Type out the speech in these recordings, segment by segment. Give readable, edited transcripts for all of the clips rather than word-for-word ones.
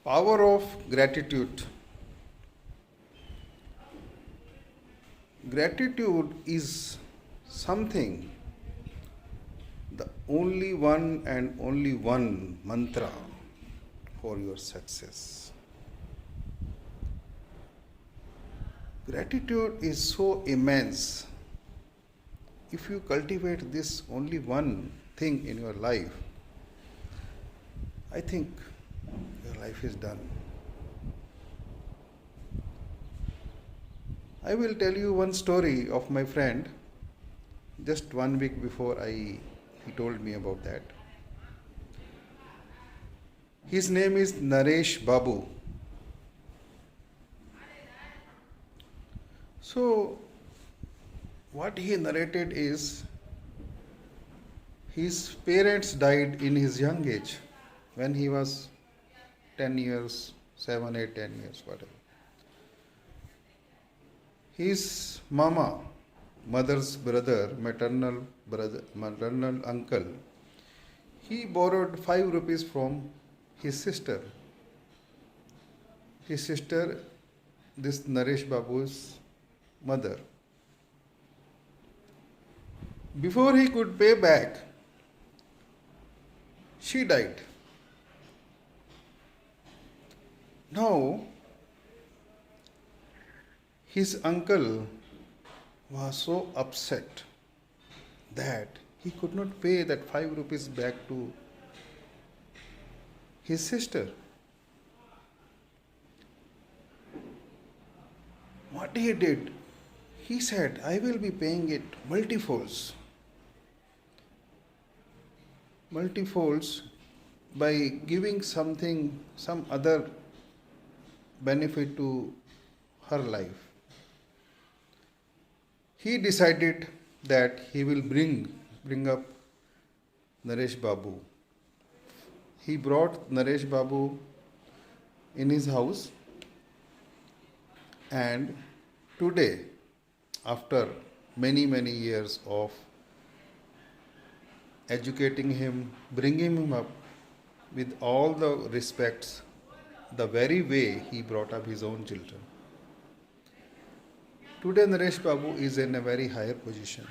Power of gratitude. Gratitude is something, the only one mantra for your success. Gratitude is so immense. If you cultivate this only one thing in your life, I think your life is done. I will tell you one story of my friend. Just 1 week before he told me about that. His name is Naresh Babu. So, what he narrated is his parents died in his young age when he was 10 years, 7, 8, 10 years, whatever. His mama, mother's brother, maternal uncle, he borrowed 5 rupees from his sister. His sister, this Naresh Babu's mother. Before he could pay back, she died. Now, his uncle was so upset that he could not pay that 5 rupees back to his sister. What he did, he said, I will be paying it multifolds. Multifolds by giving something, some other benefit to her life. He decided that he will bring up Naresh Babu. He brought Naresh Babu in his house, and today, after many years of educating him, bringing him up with all the respects, the very way he brought up his own children. Today Naresh Babu is in a very higher position.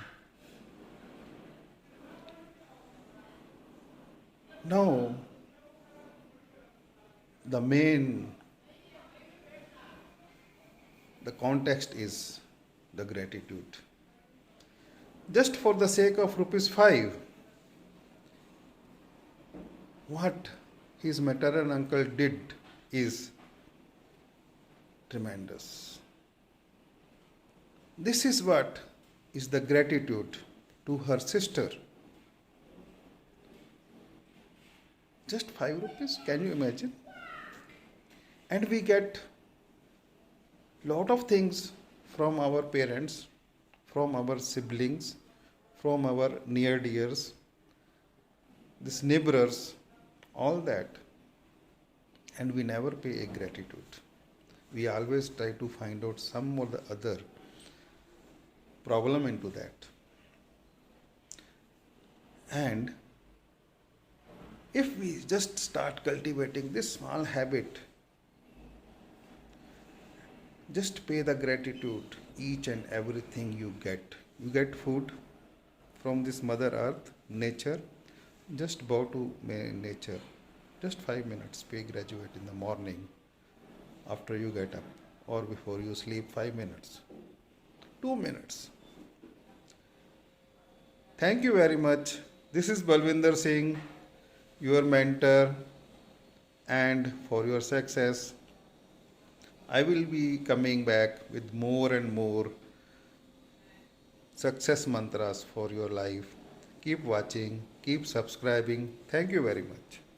Now, the context is the gratitude. Just for the sake of rupees 5, what his maternal uncle did is tremendous. This is what is the gratitude to her sister. Just 5 rupees, can you imagine? And we get lot of things from our parents, from our siblings, from our near dears, these neighbors, all that. And we never pay a gratitude. We always try to find out some or the other problem into that. And if we just start cultivating this small habit, just pay the gratitude each and everything you get. You get food from this Mother Earth, nature. Just bow to nature. Just 5 minutes, pay gratitude in the morning after you get up or before you sleep. 5 minutes, 2 minutes. Thank you very much. This is Balwinder Singh, your mentor, and for your success, I will be coming back with more and more success mantras for your life. Keep watching, keep subscribing. Thank you very much.